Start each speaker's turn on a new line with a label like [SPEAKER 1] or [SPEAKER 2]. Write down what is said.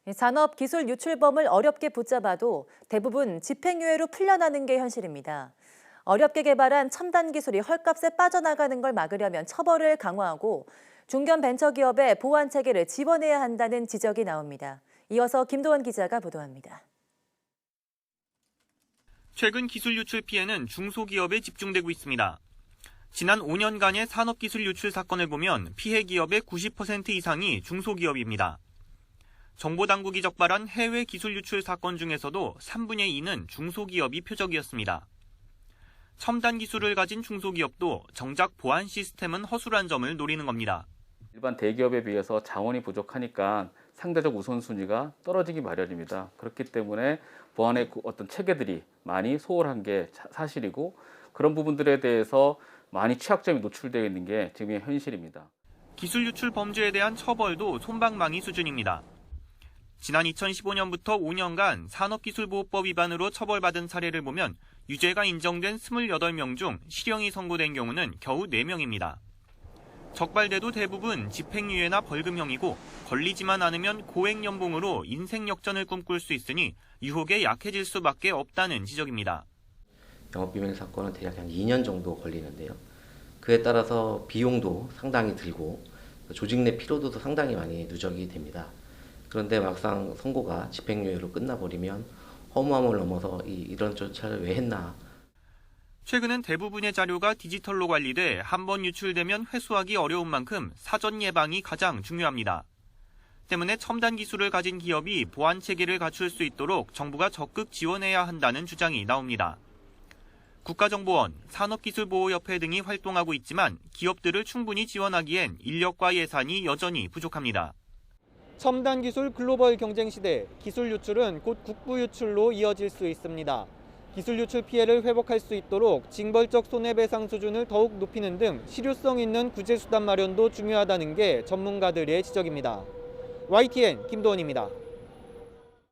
[SPEAKER 1] 산업기술유출범을 어렵게 붙잡아도 대부분 집행유예로 풀려나는 게 현실입니다. 어렵게 개발한 첨단 기술이 헐값에 빠져나가는 걸 막으려면 처벌을 강화하고 중견 벤처기업의 보완 체계를 지원해야 한다는 지적이 나옵니다. 이어서 김도원 기자가 보도합니다.
[SPEAKER 2] 최근 기술 유출 피해는 중소기업에 집중되고 있습니다. 지난 5년간의 산업기술 유출 사건을 보면 피해 기업의 90% 이상이 중소기업입니다. 정보당국이 적발한 해외 기술 유출 사건 중에서도 3분의 2는 중소기업이 표적이었습니다. 첨단 기술을 가진 중소기업도 정작 보안 시스템은 허술한 점을 노리는 겁니다.
[SPEAKER 3] 일반 대기업에 비해서 자원이 부족하니까 상대적 우선순위가 떨어지기 마련입니다. 그렇기 때문에 보안의 어떤 체계들이 많이 소홀한 게 사실이고 그런 부분들에 대해서 많이 취약점이 노출되어 있는 게 지금의 현실입니다.
[SPEAKER 2] 기술 유출 범죄에 대한 처벌도 솜방망이 수준입니다. 지난 2015년부터 5년간 산업기술보호법 위반으로 처벌받은 사례를 보면 유죄가 인정된 28명 중 실형이 선고된 경우는 겨우 4명입니다. 적발돼도 대부분 집행유예나 벌금형이고 걸리지만 않으면 고액연봉으로 인생 역전을 꿈꿀 수 있으니 유혹에 약해질 수밖에 없다는 지적입니다.
[SPEAKER 4] 영업비밀 사건은 대략 한 2년 정도 걸리는데요. 그에 따라서 비용도 상당히 들고 조직 내 피로도도 상당히 많이 누적이 됩니다. 그런데 막상 선고가 집행유예로 끝나버리면 허무함을 넘어서 이런 절차를 왜 했나.
[SPEAKER 2] 최근은 대부분의 자료가 디지털로 관리돼 한번 유출되면 회수하기 어려운 만큼 사전 예방이 가장 중요합니다. 때문에 첨단 기술을 가진 기업이 보안 체계를 갖출 수 있도록 정부가 적극 지원해야 한다는 주장이 나옵니다. 국가정보원, 산업기술보호협회 등이 활동하고 있지만 기업들을 충분히 지원하기엔 인력과 예산이 여전히 부족합니다.
[SPEAKER 5] 첨단 기술 글로벌 경쟁 시대, 기술 유출은 곧 국부 유출로 이어질 수 있습니다. 기술 유출 피해를 회복할 수 있도록 징벌적 손해배상 수준을 더욱 높이는 등 실효성 있는 구제 수단 마련도 중요하다는 게 전문가들의 지적입니다. YTN 김도원입니다.